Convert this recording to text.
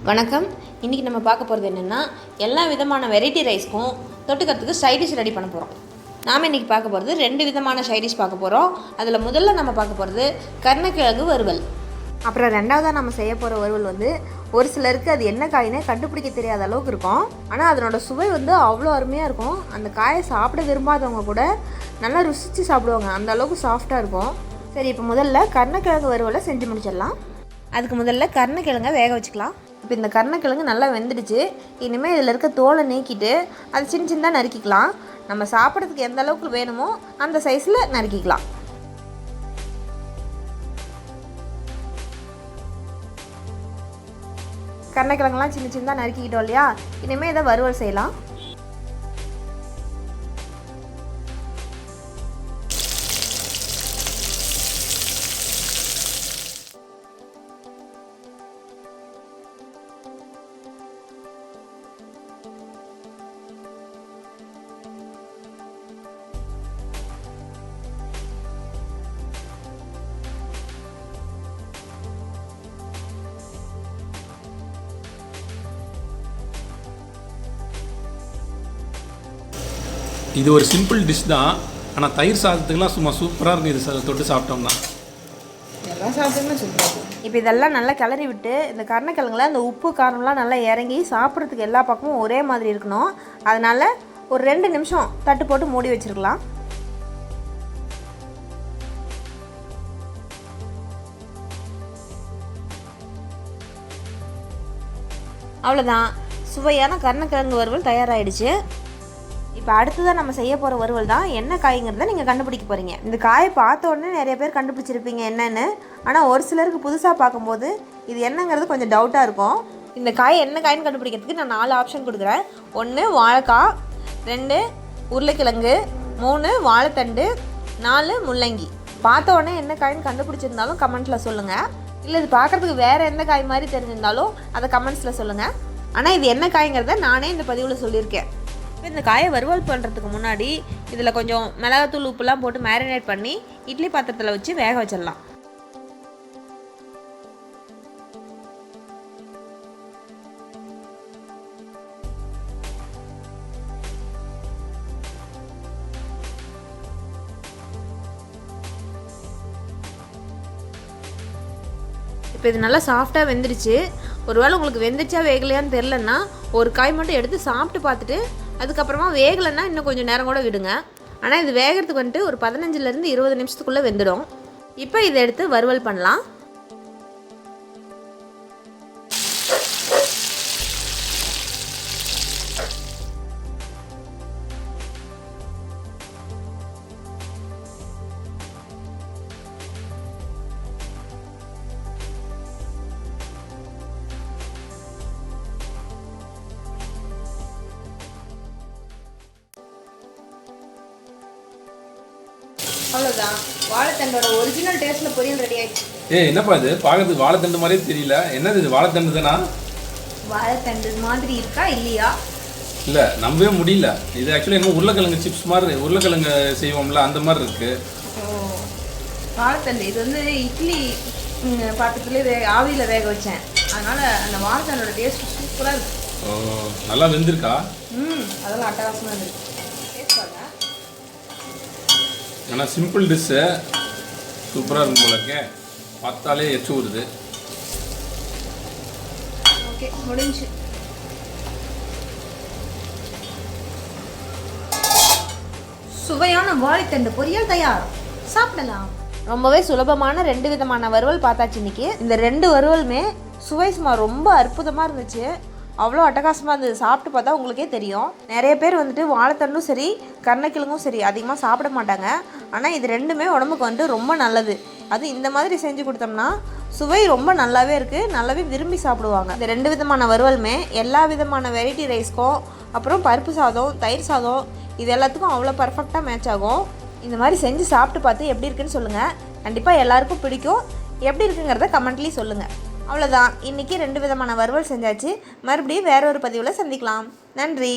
வணக்கம். இன்றைக்கி நம்ம பார்க்க போகிறது என்னென்னா, எல்லா விதமான வெரைட்டி ரைஸ்க்கும் தொட்டுக்கிறதுக்கு சைடிஷ் ரெடி பண்ண போகிறோம். நாம் இன்றைக்கி பார்க்க போகிறது 2 விதமான சைடிஷ் பார்க்க போகிறோம். அதில் முதல்ல நம்ம பார்க்க போகிறது கருணக்கிழங்கு வறுவல். அப்புறம் ரெண்டாவதாக நம்ம செய்ய போகிற வறுவல் வந்து ஒரு சிலருக்கு அது என்ன காயினே கண்டுபிடிக்க தெரியாத அளவுக்கு இருக்கும். ஆனால் அதனோட சுவை வந்து அவ்வளோ அருமையாக இருக்கும். அந்த காயை சாப்பிட விரும்பாதவங்க கூட நல்லா ருசித்து சாப்பிடுவாங்க, அந்த அளவுக்கு சாஃப்டாக இருக்கும். சரி, இப்போ முதல்ல கருணக்கிழங்கு வறுவலை செஞ்சு முடிச்சிடலாம். அதுக்கு முதல்ல கருணக்கிழங்கை வேக வச்சுக்கலாம். இப்போ இந்த கருணக்கிழங்கு நல்லா வெந்துடுச்சு. இனிமேல் இதில் இருக்க தோலை நீக்கிட்டு அது சின்ன சின்னதாக நறுக்கிக்கலாம். நம்ம சாப்பிட்றதுக்கு எந்த அளவுக்கு வேணுமோ அந்த சைஸில் நறுக்கிக்கலாம். கருணக்கிழங்குலாம் சின்ன சின்னதாக நறுக்கிக்கிட்டோம் இல்லையா, இனிமேல் இதை வறுவல் செய்யலாம். இது ஒரு சிம்பிள் டிஷ் தான், ஆனால் தயிர் சாதத்துக்குலாம் சும்மா சூப்பராக இருக்கும். இது தொட்டு சாப்பிட்டோம்னா எல்லாம் சாப்பிட்டோம்னா சூப்பராக இருக்கும். இப்போ இதெல்லாம் நல்லா கிளறி விட்டு இந்த கருணக்கிழங்குல அந்த உப்பு காரம்லாம் நல்லா இறங்கி சாப்பிட்றதுக்கு எல்லா பக்கமும் ஒரே மாதிரி இருக்கணும். அதனால் ஒரு 2 நிமிஷம் தட்டு போட்டு மூடி வச்சுருக்கலாம். அவ்வளோதான், சுவையான கருணக்கிழங்கு வறுவல் தயாராகிடுச்சு. இப்போ அடுத்ததாக நம்ம செய்ய போகிற வறுவல் தான் என்ன காய்ங்கிறத நீங்கள் கண்டுபிடிக்க போகிறீங்க. இந்த காயை பார்த்த உடனே நிறைய பேர் கண்டுபிடிச்சிருப்பீங்க என்னென்னு. ஆனால் ஒரு சிலருக்கு புதுசாக பார்க்கும்போது இது என்னங்கிறது கொஞ்சம் டவுட்டாக இருக்கும். இந்த காய் என்ன காயின்னு கண்டுபிடிக்கிறதுக்கு நான் 4 ஆப்ஷன் கொடுக்குறேன். 1 வாழைக்காய், 2 உருளைக்கிழங்கு, 3 வாழைத்தண்டு, 4 முள்ளங்கி. பார்த்த உடனே என்ன காயின்னு கண்டுபிடிச்சிருந்தாலும் கமெண்ட்ஸில் சொல்லுங்கள். இல்லை இது பார்க்குறதுக்கு வேறு எந்த காய் மாதிரி தெரிஞ்சிருந்தாலும் அதை கமெண்ட்ஸில் சொல்லுங்கள். ஆனால் இது என்ன காய்ங்கிறத நானே இந்த பதிவில் சொல்லியிருக்கேன். இப்போ இந்த காயை வறுவல் பண்ணுறதுக்கு முன்னாடி இதில் கொஞ்சம் மிளகாத்தூள் உப்புலாம் போட்டு மேரினேட் பண்ணி இட்லி பாத்திரத்தில் வச்சு வேக வச்சிடலாம். இப்போ இது நல்லா சாஃப்டாக வெந்துடுச்சு. ஒருவேளை உங்களுக்கு வெந்துச்சா வேகலையான்னு தெரிலன்னா ஒரு காய் மட்டும் எடுத்து சாப்பிட்டு பார்த்துட்டு அதுக்கப்புறமா வேகலைன்னா இன்னும் கொஞ்சம் நேரம் கூட விடுங்க. ஆனால் இது வேகிறதுக்கு வந்துட்டு ஒரு 15லேருந்து 20 நிமிஷத்துக்குள்ளே வெந்துடும். இப்போ இதை எடுத்து வறுவல் பண்ணலாம். அவ்வளோதான், வாழைத்தண்டோட ஒரிஜினல் டேஸ்ட்டில் பொரியல் ரெடி ஆகிடுச்சு. என்னப்பா இது பார்க்கறதுக்கு வாழைத்தண்டு மாதிரியே தெரியல. என்னது இது, வாழைத்தண்டு தானா? வாழைத்தண்டு மாதிரி இருக்கா இல்லையா? இல்லை, நம்பவே முடியல. இது ஆக்சுவலி என்ன உருளைக்கிழங்கு சிப்ஸ் மாதிரி, உருளைக்கிழங்கு செய்வோம்ல அந்த மாதிரி இருக்குது. வாழைத்தண்டு இது வந்து இட்லி பாத்திரத்துலேயே ஆவியில் வேக வச்சேன். அதனால் அந்த வாழைத்தண்டோட டேஸ்ட் சூப்பராக இருக்குது. நல்லா வெந்திருக்கா? அதெல்லாம் அட்டகாசமாக இருக்குது. ஆனால் சிம்பிள் டிஷ்ஷு சூப்பராக இருக்கும் போல இருக்கே, பார்த்தாலே எச்சு வருது. ஓகே, முடிஞ்சு. சுவையான வாழைத்தண்டு பொரியல் தயார், சாப்பிடலாம். ரொம்பவே சுலபமான 2 விதமான வறுவல் பார்த்தாச்சு இன்னைக்கு. இந்த 2 வறுவலுமே சுவை சும்மா ரொம்ப அற்புதமாக இருந்துச்சு. அவ்வளோ அட்டகாசமாக இருந்தது. சாப்பிட்டு பார்த்தா உங்களுக்கே தெரியும். நிறைய பேர் வந்துட்டு வாழைத்தண்டும் சரி கருணக்கிழங்கும் சரி அதிகமாக சாப்பிட மாட்டாங்க. ஆனால் இது 2மே உடம்புக்கு வந்துட்டு ரொம்ப நல்லது. அது இந்த மாதிரி செஞ்சு கொடுத்தோம்னா சுவை ரொம்ப நல்லாவே இருக்குது, நல்லாவே விரும்பி சாப்பிடுவாங்க. இந்த 2 விதமான வறுவலுமே எல்லா விதமான வெரைட்டி ரைஸ்க்கும் அப்புறம் பருப்பு சாதம், தயிர் சாதம் இது எல்லாத்துக்கும் அவ்வளோ பர்ஃபெக்டாக மேட்ச் ஆகும். இந்த மாதிரி செஞ்சு சாப்பிட்டு பார்த்து எப்படி இருக்குன்னு சொல்லுங்கள். கண்டிப்பாக எல்லாருக்கும் பிடிக்கும். எப்படி இருக்குங்கிறத கமெண்ட்லேயும் சொல்லுங்கள். அவ்வளோதான், இன்றைக்கி 2 விதமான வறுவல் செஞ்சாச்சு. மறுபடியும் வேற ஒரு பதிவில் சந்திக்கலாம். நன்றி.